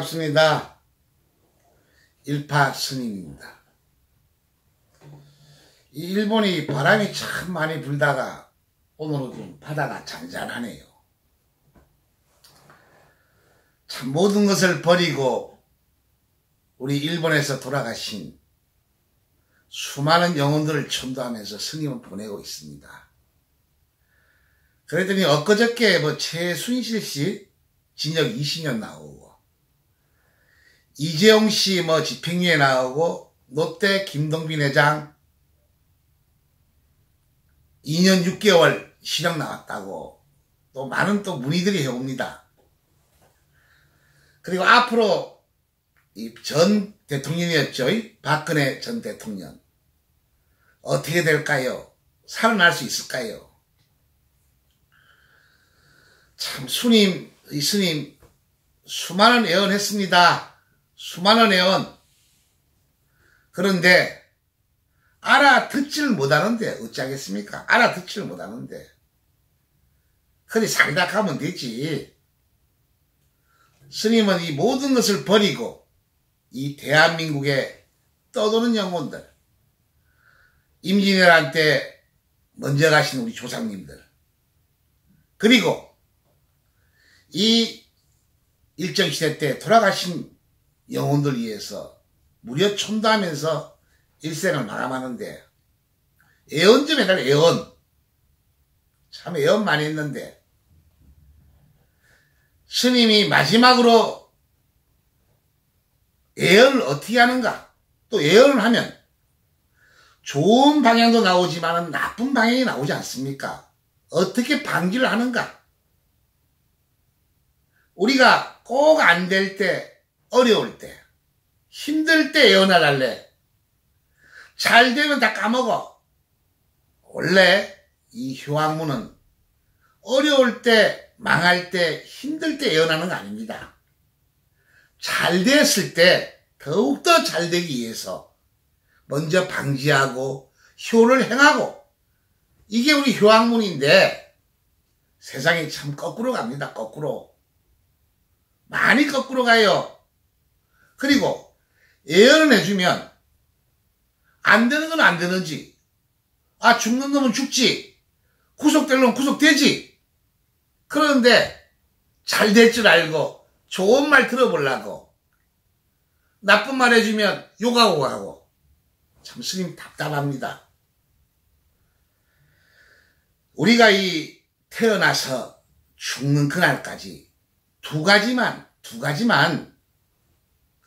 반갑습니다. 일파 스님입니다. 일본이 바람이 참 많이 불다가 오늘은 좀 바다가 잔잔하네요. 참 모든 것을 버리고 우리 일본에서 돌아가신 수많은 영혼들을 천도하면서 스님은 보내고 있습니다. 그랬더니 엊그저께 최순실 씨 징역 20년 나오고 이재용 씨 집행유예 나오고 롯데 김동빈 회장 2년 6개월 실형 나왔다고 또 많은 또 문의들이 해옵니다. 그리고 앞으로 이 전 대통령이었죠. 박근혜 전 대통령 어떻게 될까요? 살아날 수 있을까요? 참 스님 수많은 애언했습니다. 수많은 애언. 그런데 알아듣지를 못하는데 어찌하겠습니까? 알아듣지를 못하는데 그리 살다가면 되지. 스님은 이 모든 것을 버리고 이 대한민국에 떠도는 영혼들, 임진왜란때 먼저 가신 우리 조상님들, 그리고 이 일정시대 때 돌아가신 영혼들 위해서 무려 천도하면서 일생을 마감하는데 애언 좀 해달래. 애언. 참 애언 많이 했는데 스님이 마지막으로 애언을 어떻게 하는가? 또 애언을 하면 좋은 방향도 나오지만 나쁜 방향이 나오지 않습니까? 어떻게 방지를 하는가? 우리가 꼭 안 될 때, 어려울 때, 힘들 때 애언을 할래. 잘 되면 다 까먹어. 원래 이 효학문은 어려울 때, 망할 때, 힘들 때 애언하는 거 아닙니다. 잘 됐을 때 더욱더 잘 되기 위해서 먼저 방지하고 효를 행하고 이게 우리 효학문인데 세상이 참 거꾸로 갑니다. 거꾸로. 많이 거꾸로 가요. 그리고 예언을 해주면 안 되는 건 안 되는지, 죽는 놈은 죽지, 구속될 놈은 구속되지. 그런데 잘 될 줄 알고 좋은 말 들어보려고 나쁜 말 해주면 욕하고 가고 참 스님 답답합니다. 우리가 이 태어나서 죽는 그날까지 두 가지만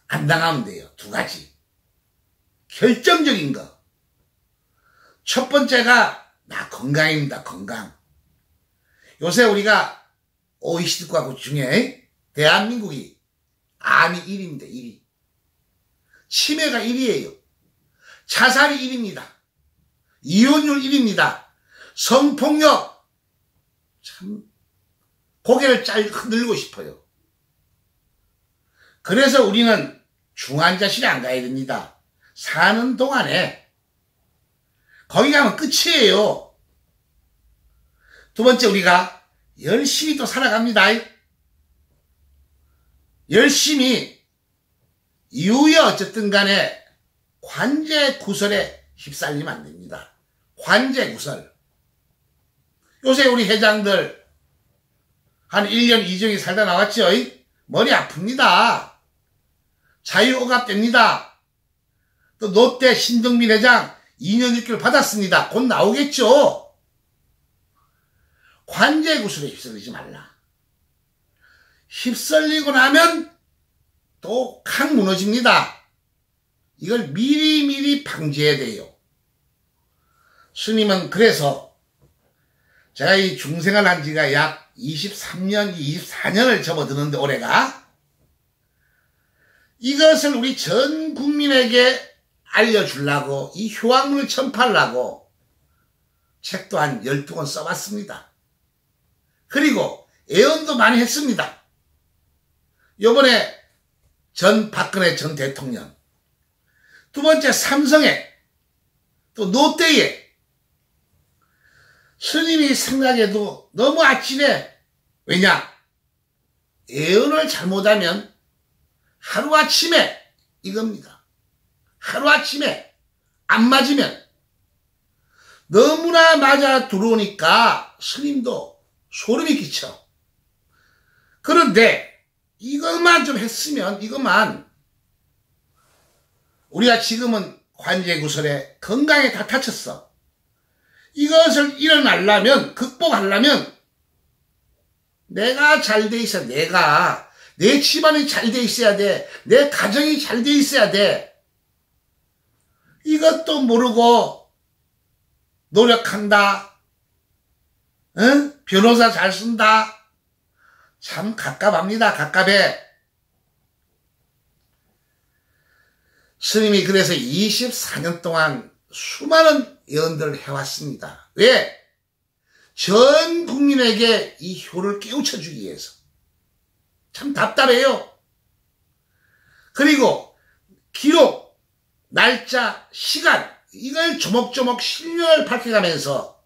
안 당하면 돼요. 두 가지. 결정적인 거. 첫 번째가 나 건강입니다. 건강. 요새 우리가 OECD국 중에 대한민국이 암이 1위입니다. 1위. 치매가 1위예요. 자살이 1위입니다. 이혼율 1위입니다. 성폭력 참 고개를 흔들고 싶어요. 그래서 우리는 중환자실에 안 가야 됩니다. 사는 동안에 거기 가면 끝이에요. 두 번째, 우리가 열심히 또 살아갑니다. 열심히 이후에 어쨌든 간에 관제구설에 휩쓸리면 안 됩니다. 관제구설. 요새 우리 회장들 한 1년 2정이 살다 나왔죠. 머리 아픕니다. 자유옥압됩니다. 또 롯데 신동빈 회장 2년 6개월 받았습니다. 곧 나오겠죠. 관제구설에 휩쓸리지 말라. 휩쓸리고 나면 또 칵 무너집니다. 이걸 미리미리 방지해야 돼요. 스님은 그래서 제가 이 중생을 한 지가 약 23년, 24년을 접어드는데 올해가 이것을 우리 전 국민에게 알려주려고 이 효학문을 전파하려고 책도 한 12권 써봤습니다. 그리고 애언도 많이 했습니다. 요번에 박근혜 전 대통령, 두 번째 삼성에, 또 롯데에 스님이 생각해도 너무 아찔해. 왜냐? 예언을 잘못하면 하루아침에 이겁니다. 하루아침에 안 맞으면 너무나 맞아 들어오니까 스님도 소름이 끼쳐. 그런데 이것만 좀 했으면, 이것만, 우리가 지금은 관제구설에 건강에 다 다쳤어. 이것을 일어나려면, 극복하려면 내가 잘 돼 있어야 돼. 내 집안이 잘 돼 있어야 돼. 내 가정이 잘 돼 있어야 돼. 이것도 모르고 노력한다. 응? 변호사 잘 쓴다. 참 갑갑합니다. 갑갑해. 스님이 그래서 24년 동안 수많은 예언들을 해왔습니다. 왜? 전 국민에게 이 효를 깨우쳐주기 위해서. 참 답답해요. 그리고 기록, 날짜, 시간, 이걸 조목조목 신령을 밝혀가면서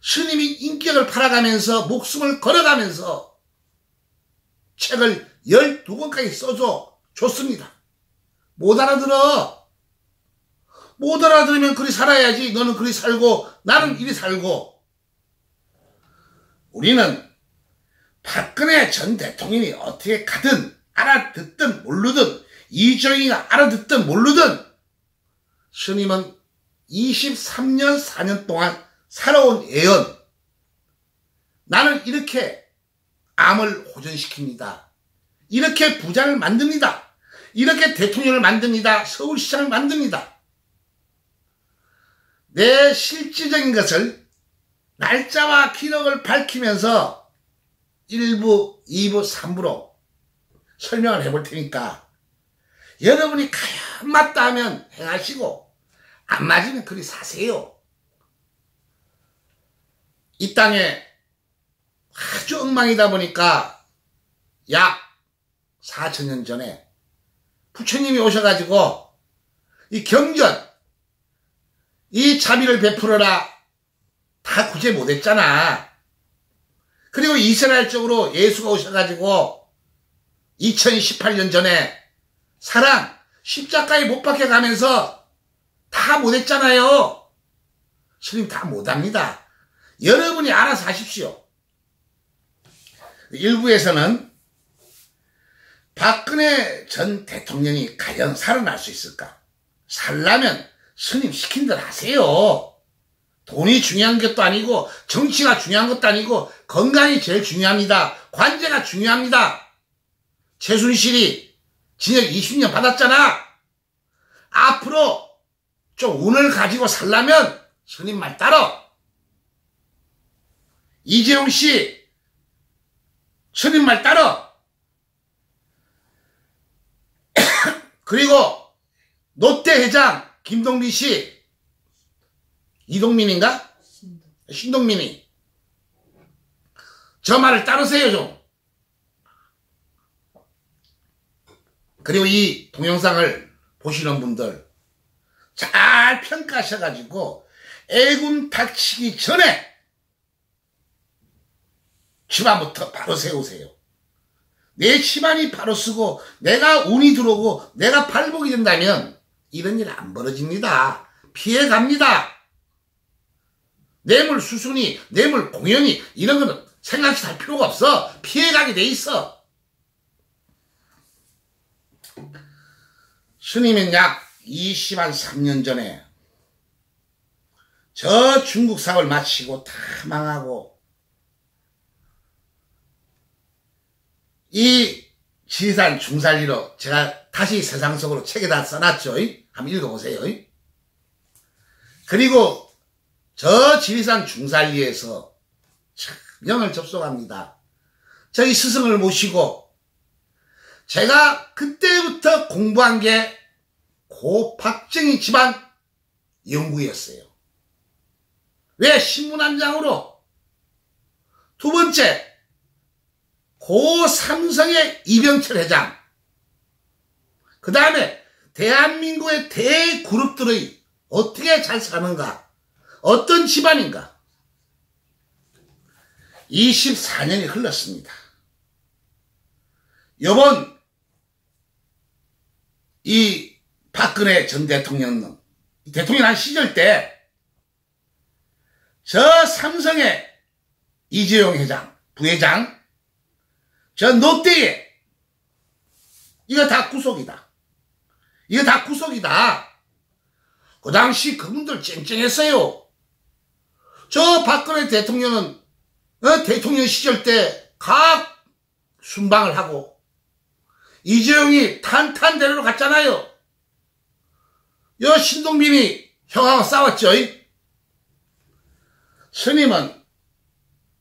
스님이 인격을 팔아가면서 목숨을 걸어가면서 책을 12권까지 써줘 줬습니다. 못 알아들어. 못 알아들으면 그리 살아야지. 너는 그리 살고 나는 이리 살고. 우리는 박근혜 전 대통령이 어떻게 가든 알아듣든 모르든 이정희가 알아듣든 모르든 스님은 23년 4년 동안 살아온 예언. 나는 이렇게 암을 호전시킵니다. 이렇게 부자를 만듭니다. 이렇게 대통령을 만듭니다. 서울시장을 만듭니다. 내 실질적인 것을 날짜와 기록을 밝히면서 1부, 2부, 3부로 설명을 해볼 테니까 여러분이 과연 맞다 하면 행하시고 안 맞으면 그리 사세요. 이 땅에 아주 엉망이다 보니까 약 4,000년 전에 부처님이 오셔가지고 이 경전, 이 자비를 베풀어라 다 구제 못했잖아. 그리고 이스라엘 쪽으로 예수가 오셔가지고 2018년 전에 사랑 십자가에 못 박혀 가면서 다 못했잖아요. 스님 다 못합니다. 여러분이 알아서 하십시오. 일부에서는 박근혜 전 대통령이 과연 살아날 수 있을까? 살려면 스님 시킨 대로 하세요. 돈이 중요한 것도 아니고 정치가 중요한 것도 아니고 건강이 제일 중요합니다. 관제가 중요합니다. 최순실이 징역 20년 받았잖아. 앞으로 좀 운을 가지고 살려면 스님 말 따라. 이재용 씨 스님 말 따라. 그리고 롯데 회장 김동민 씨, 이동민인가? 신동민이 저 말을 따르세요 좀. 그리고 이 동영상을 보시는 분들 잘 평가하셔가지고 애군 닥치기 전에 집안부터 바로 세우세요. 내 집안이 바로 쓰고 내가 운이 들어오고 내가 발복이 된다면 이런 일 안 벌어집니다. 피해갑니다. 뇌물 수순이, 뇌물 공연이 이런 거는 생각지 할 필요가 없어. 피해가게 돼 있어. 스님은 약 23년 전에 저 중국 사업을 마치고 다 망하고 이 지리산 중살리로 제가 다시 세상 속으로 책에다 써놨죠. 한번 읽어보세요. 그리고 저 지리산 중살리에서 영을 접속합니다. 저희 스승을 모시고 제가 그때부터 공부한 게 고박정희 집안 연구였어요. 왜? 신문 한 장으로. 두 번째, 고삼성의 이병철 회장. 그 다음에 대한민국의 대그룹들의 어떻게 잘 사는가, 어떤 집안인가. 24년이 흘렀습니다. 요번 이 박근혜 전 대통령 한 시절 때 저 삼성의 이재용 회장, 부회장, 저 롯데의 이거 다 구속이다. 이거 다 구속이다. 그 당시 그분들 쨍쨍했어요. 저 박근혜 대통령은 대통령 시절 때 각 순방을 하고 이재용이 탄탄대로로 갔잖아요. 여 신동빈이 형하고 싸웠죠. 스님은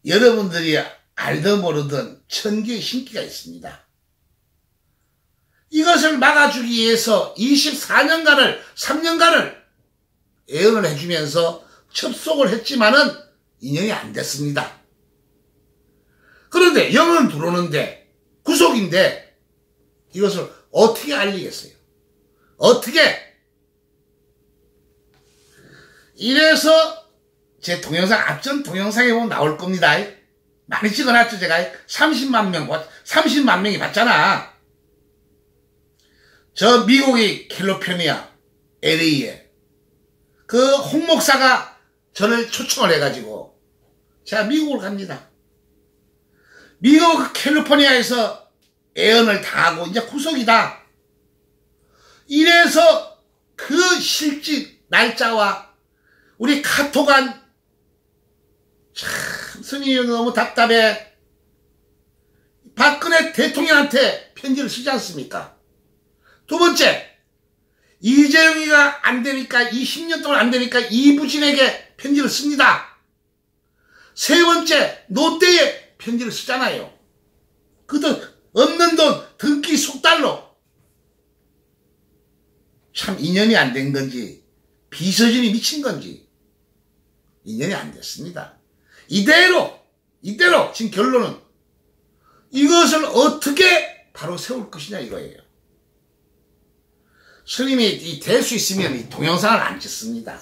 여러분들이 알든 모르든 천기의 신기가 있습니다. 이것을 막아주기 위해서 24년간을 3년간을 애언을 해주면서 접속을 했지만은 인연이 안 됐습니다. 그런데 영은 들어오는데 구속인데 이것을 어떻게 알리겠어요? 어떻게? 이래서 제 동영상 앞전 동영상에 보면 나올 겁니다. 많이 찍어놨죠 제가. 30만 명이 봤잖아. 저 미국의 캘리포니아 LA에 그 홍 목사가 저를 초청을 해가지고 제가 미국을 갑니다. 미국 캘리포니아에서 애언을 당하고 이제 구속이다. 이래서 그 실직 날짜와 우리 카톡한 참 스님이 너무 답답해. 박근혜 대통령한테 편지를 쓰지 않습니까? 두 번째, 이재용이가 안 되니까 20년 동안 안 되니까 이부진에게 편지를 씁니다. 세 번째, 롯데에 편지를 쓰잖아요. 그 돈 없는 돈 등기 속달로. 참 인연이 안 된 건지 비서진이 미친 건지 인연이 안 됐습니다. 이대로 지금 결론은 이것을 어떻게 바로 세울 것이냐 이거예요. 스님이 될 수 있으면 이 동영상을 안 찍습니다.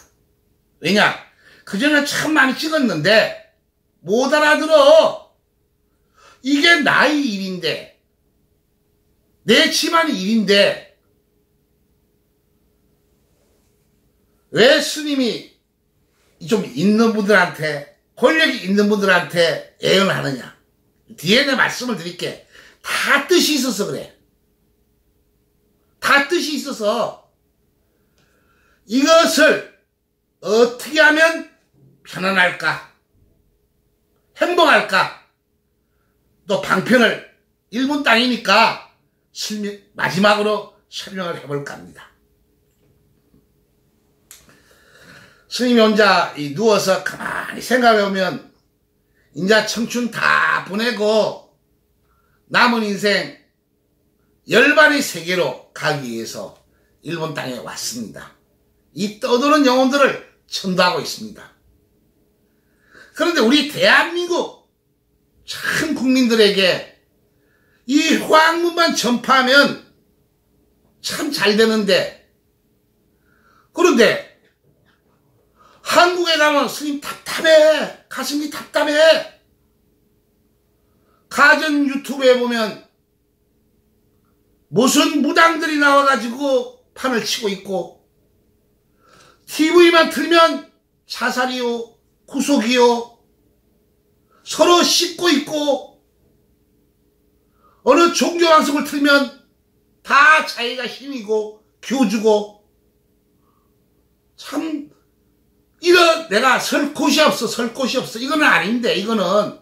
왜냐? 그전에 참 많이 찍었는데 못 알아들어. 이게 나의 일인데 내 집안의 일인데 왜 스님이 좀 있는 분들한테 권력이 있는 분들한테 애언을 하느냐. 뒤에 내 말씀을 드릴게. 다 뜻이 있어서 그래. 다 뜻이 있어서 이것을 어떻게 하면 편안할까? 행복할까? 또 방편을 일본 땅이니까 마지막으로 설명을 해볼까 합니다. 스님이 혼자 누워서 가만히 생각해보면 이제 청춘 다 보내고 남은 인생 열반의 세계로 가기 위해서 일본 땅에 왔습니다. 이 떠도는 영혼들을 천도하고 있습니다. 그런데 우리 대한민국 참 국민들에게 이 화학문만 전파하면 참 잘 되는데, 그런데 한국에 가면 스님 답답해. 가슴이 답답해. 가전 유튜브에 보면 무슨 무당들이 나와가지고 판을 치고 있고, TV만 틀면 자살이요, 구속이요, 서로 씹고 있고, 어느 종교방송을 틀면 다 자기가 힘이고 교주고, 참 이런 내가 설 곳이 없어. 이거는 아닌데, 이거는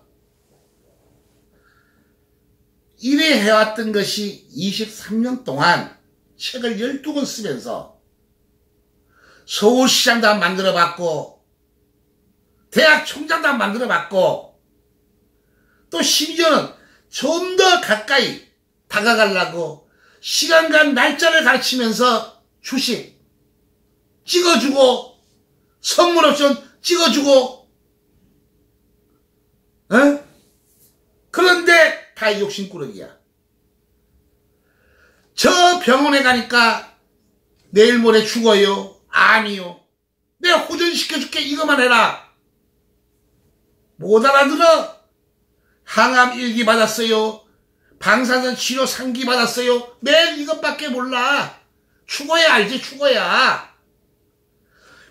이래 해왔던 것이 23년 동안 책을 12권 쓰면서 서울시장도 한 만들어봤고, 대학 총장도 한 만들어봤고, 또 심지어는 좀 더 가까이 다가가려고 시간과 날짜를 가르치면서 주식 찍어주고, 선물 옵션 찍어주고, 그런데 다 욕심꾸러기야. 저 병원에 가니까 내일 모레 죽어요. 아니요. 내가 호전시켜줄게. 이것만 해라. 못 알아들어. 항암 1기 받았어요. 방사선 치료 3기 받았어요. 매일 이것밖에 몰라. 죽어야 알지, 죽어야.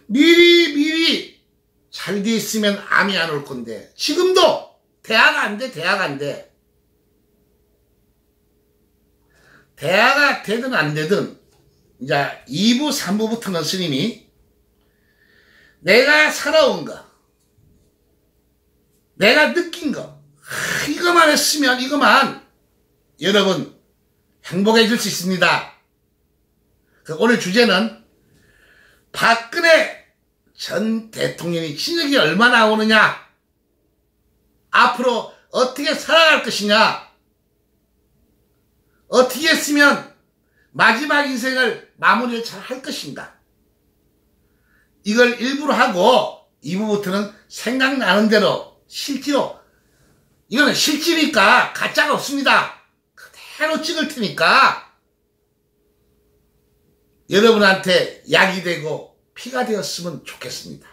미리 잘 돼 있으면 암이 안 올 건데. 지금도 대화가 안 돼, 대화가 안 돼. 대화가 되든 안 되든, 이제 2부, 3부부터는 스님이 내가 살아온 거, 내가 느낀 거, 이거만 했으면 이거만 여러분 행복해질 수 있습니다. 오늘 주제는 박근혜 전 대통령이 진역이 얼마나 오느냐, 앞으로 어떻게 살아갈 것이냐, 어떻게 했으면 마지막 인생을 마무리를 잘 할 것인가, 이걸 일부러 하고 2부부터는 생각나는 대로 실제로, 이거는 실제니까 가짜가 없습니다. 그대로 찍을 테니까 여러분한테 약이 되고 피가 되었으면 좋겠습니다.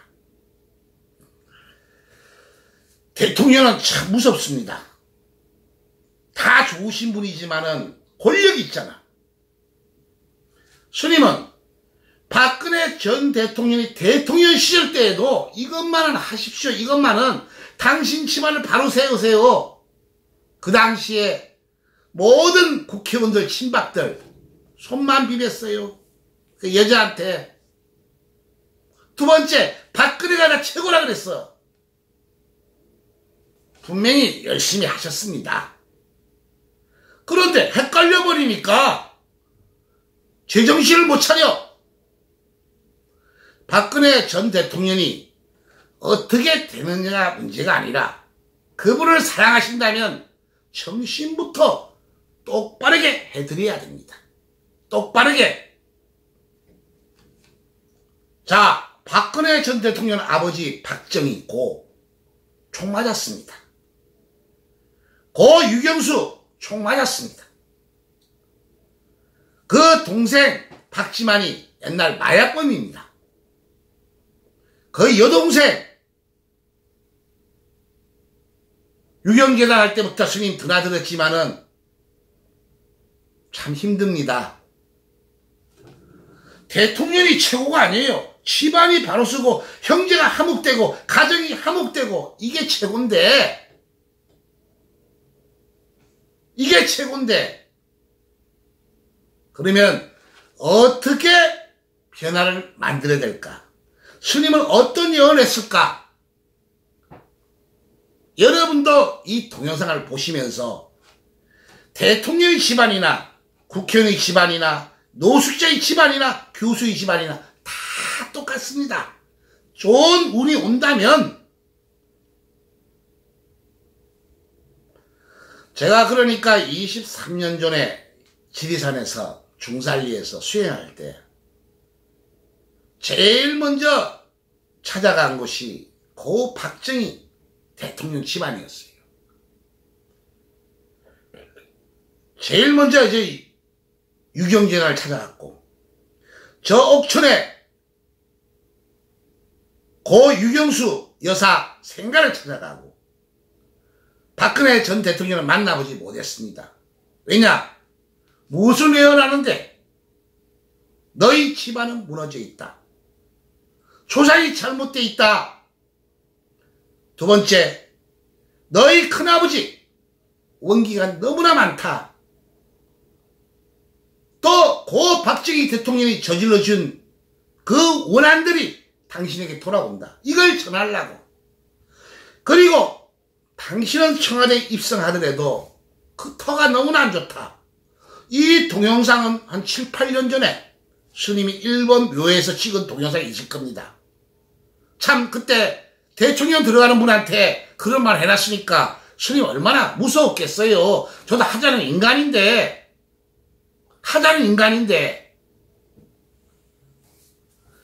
대통령은 참 무섭습니다. 다 좋으신 분이지만은 권력이 있잖아. 스님은 박근혜 전 대통령이 대통령 시절 때에도 이것만은 하십시오, 이것만은 당신 집안을 바로 세우세요. 그 당시에 모든 국회의원들, 친박들 손만 비볐어요, 그 여자한테. 두 번째, 박근혜가 다 최고라 그랬어. 분명히 열심히 하셨습니다. 그런데 헷갈려 버리니까 제정신을 못 차려. 박근혜 전 대통령이 어떻게 되느냐가 문제가 아니라 그분을 사랑하신다면 정신부터 똑바르게 해드려야 됩니다. 똑바르게. 자, 박근혜 전 대통령 아버지 박정희 총 맞았습니다. 유경수 총 맞았습니다. 그 동생 박지만이 옛날 마약범입니다. 그 여동생 유경재단 할 때부터 스님 드나들었지만은 참 힘듭니다. 대통령이 최고가 아니에요. 집안이 바로 쓰고 형제가 화목되고 가정이 화목되고 이게 최고인데, 이게 최고인데, 그러면 어떻게 변화를 만들어야 될까? 스님은 어떤 예언을 했을까? 여러분도 이 동영상을 보시면서 대통령의 집안이나 국회의원의 집안이나 노숙자의 집안이나 교수의 집안이나 다 똑같습니다. 좋은 운이 온다면. 제가 그러니까 23년 전에 지리산에서 중살리에서 수행할 때 제일 먼저 찾아간 곳이 고 박정희 대통령 집안이었어요. 제일 먼저 이제 유경재를 찾아갔고, 저 옥천에 고 유경수 여사 생가를 찾아가고, 박근혜 전 대통령을 만나보지 못했습니다. 왜냐? 무슨 예언하는데? 너희 집안은 무너져 있다. 조상이 잘못되어 있다. 두 번째, 너희 큰아버지 원기가 너무나 많다. 또 고 박정희 대통령이 저질러준 그 원한들이 당신에게 돌아온다. 이걸 전하려고. 그리고 당신은 청와대에 입성하더라도 그 터가 너무나 안 좋다. 이 동영상은 한 7, 8년 전에 스님이 일본 묘에서 찍은 동영상이 있을 겁니다. 참 그때 대통령 들어가는 분한테 그런 말 해놨으니까 스님 얼마나 무서웠겠어요. 저도 하자는 인간인데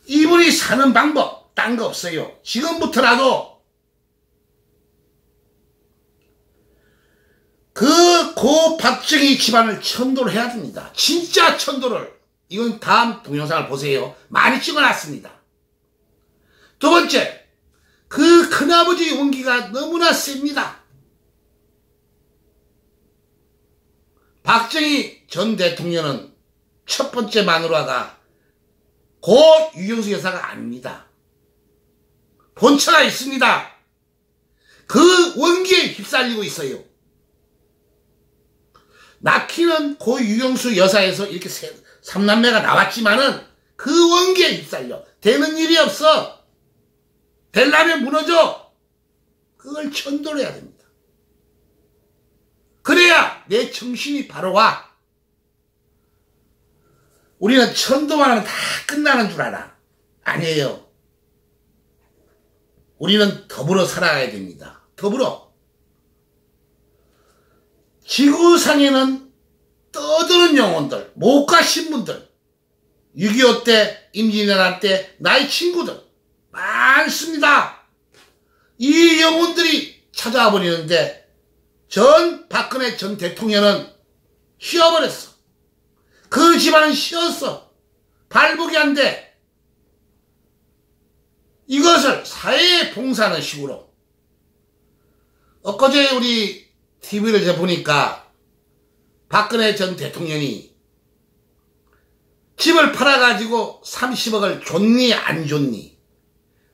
이분이 사는 방법 딴 거 없어요. 지금부터라도 그 고 박정희 집안을 천도를 해야 됩니다. 진짜 천도를. 이건 다음 동영상을 보세요. 많이 찍어놨습니다. 두 번째, 그 큰아버지 원기가 너무나 셉니다. 박정희 전 대통령은 첫 번째 마누라가 고 유경수 여사가 아닙니다. 본처가 있습니다. 그 원기에 휩쓸리고 있어요. 낳기는 고 유경수 여사에서 이렇게 삼남매가 나왔지만은 그 원기에 휩쓸려. 되는 일이 없어. 되려면 무너져. 그걸 천도를 해야 됩니다. 그래야 내 정신이 바로 와. 우리는 천도만 하면 다 끝나는 줄 알아. 아니에요. 우리는 더불어 살아가야 됩니다. 더불어. 지구상에는 떠드는 영혼들, 못 가신 분들, 6.25 때, 임진왜란 때 나의 친구들 많습니다. 이 영혼들이 찾아와 버리는데 박근혜 전 대통령은 쉬어버렸어. 그 집안은 쉬었어. 발복이 안 돼. 이것을 사회에 봉사하는 식으로. 엊그제 우리 TV를 보니까 박근혜 전 대통령이 집을 팔아가지고 30억을 줬니 안 줬니,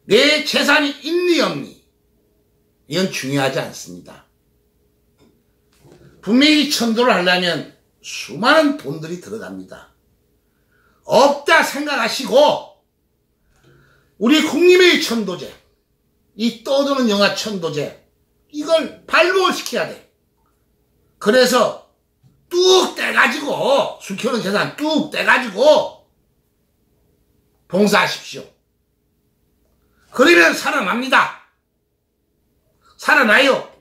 내 재산이 있니 없니, 이건 중요하지 않습니다. 분명히 천도를 하려면 수많은 돈들이 들어갑니다. 없다 생각하시고 우리 국민의 천도제, 이 떠드는 영화 천도제, 이걸 발목을 시켜야 돼. 그래서 뚝 떼가지고, 숨겨놓은 재산 뚝 떼가지고 봉사하십시오. 그러면 살아납니다. 살아나요.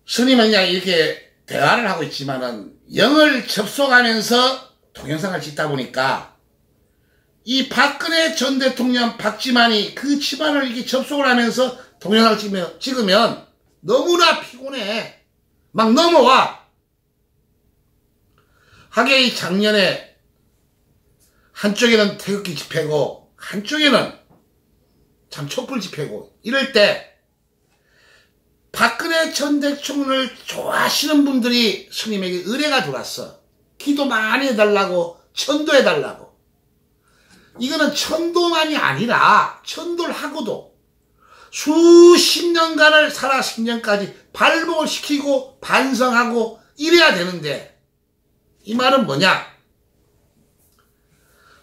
스님은 그냥 이렇게 대화를 하고 있지만은 영을 접속하면서 동영상을 찍다 보니까 이 박근혜 전 대통령 박지만이 그 집안을 이렇게 접속을 하면서 동영상을 찍으면 너무나 피곤해. 막 넘어와. 하게 이 작년에 한쪽에는 태극기 집회고 한쪽에는 참 촛불 집회고 이럴 때 박근혜 전 대통령을 좋아하시는 분들이 스님에게 의뢰가 들어왔어. 기도 많이 해달라고, 천도해달라고. 이거는 천도만이 아니라 천도를 하고도 수십 년간을 살아 10년까지 발목을 시키고 반성하고 이래야 되는데, 이 말은 뭐냐?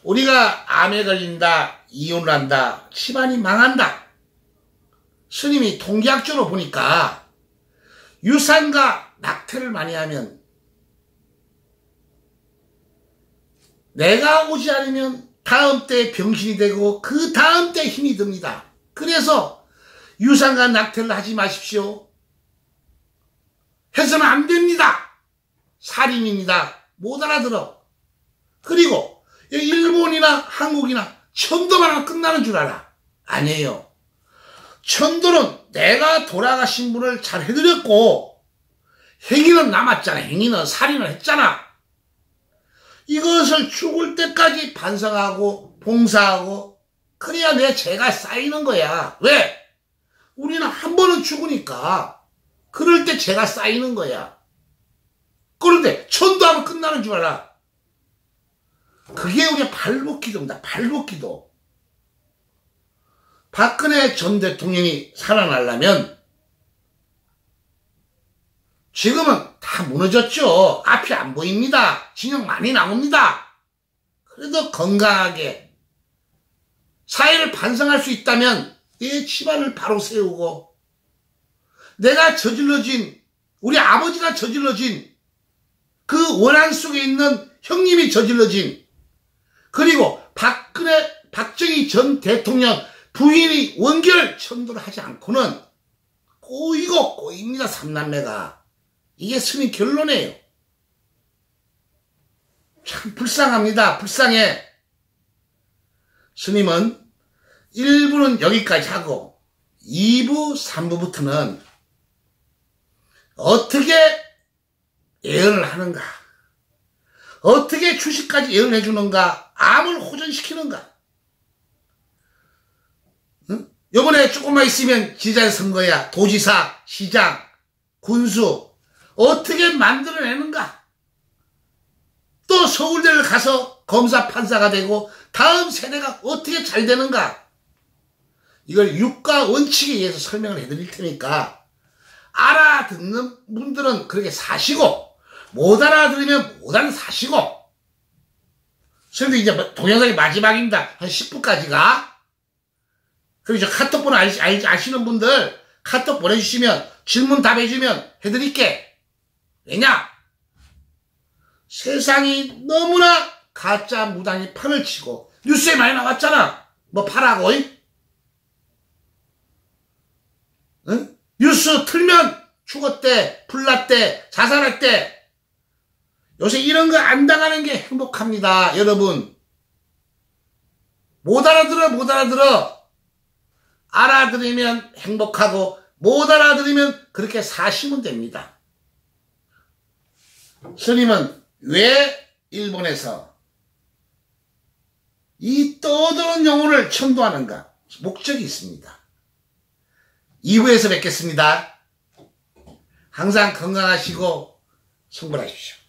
우리가 암에 걸린다, 이혼을 한다, 집안이 망한다. 스님이 통계학적으로 보니까 유산과 낙태를 많이 하면 내가 오지 않으면 다음 때 병신이 되고 그 다음 때 힘이 듭니다. 그래서 유산과 낙태를 하지 마십시오. 해서는 안 됩니다. 살인입니다. 못 알아들어. 그리고 일본이나 한국이나 천도만 하면 끝나는 줄 알아. 아니에요. 천도는 내가 돌아가신 분을 잘 해드렸고 행위는 남았잖아. 행위는 살인을 했잖아. 이것을 죽을 때까지 반성하고 봉사하고 그래야 내 죄가 쌓이는 거야. 왜? 우리는 한 번은 죽으니까 그럴 때 죄가 쌓이는 거야. 그런데 천도하면 끝나는 줄 알아. 그게 우리의 발목기도입니다. 발목기도. 박근혜 전 대통령이 살아나려면 지금은 다 무너졌죠. 앞이 안 보입니다. 진영 많이 나옵니다. 그래도 건강하게 사회를 반성할 수 있다면 내 집안을 바로 세우고 내가 저질러진, 우리 아버지가 저질러진 그 원한 속에 있는 형님이 저질러진, 그리고 박정희 전 대통령 부인이 원결 천도를 하지 않고는 꼬이고 꼬입니다. 삼남매가. 이게 스님 결론이에요. 참 불쌍합니다. 불쌍해. 스님은 1부는 여기까지 하고 2부, 3부부터는 어떻게 예언을 하는가, 어떻게 주식까지 예언해 주는가, 암을 호전시키는가. 응? 요번에 조금만 있으면 지자체 선거야. 도지사, 시장, 군수 어떻게 만들어내는가. 또 서울대를 가서 검사 판사가 되고 다음 세대가 어떻게 잘 되는가? 이걸 육가 원칙에 의해서 설명을 해드릴 테니까 알아듣는 분들은 그렇게 사시고 못 알아들으면 못 알아사시고. 선생님 이제 동영상이 마지막입니다. 한 10분까지가. 그리고 저 카톡 번호 아시는 분들 카톡 보내주시면 질문 답해주면 해드릴게. 왜냐? 세상이 너무나 가짜 무당이 판을 치고 뉴스에 많이 나왔잖아. 뭐 파라고. 응? 뉴스 틀면 죽었대, 불났대, 자살했대. 요새 이런 거 안 당하는 게 행복합니다. 여러분. 못 알아들어. 알아들으면 행복하고 못 알아들으면 그렇게 사시면 됩니다. 스님은 왜 일본에서 이 떠도는 영혼을 천도하는가? 목적이 있습니다. 2부에서 뵙겠습니다. 항상 건강하시고 성불하십시오.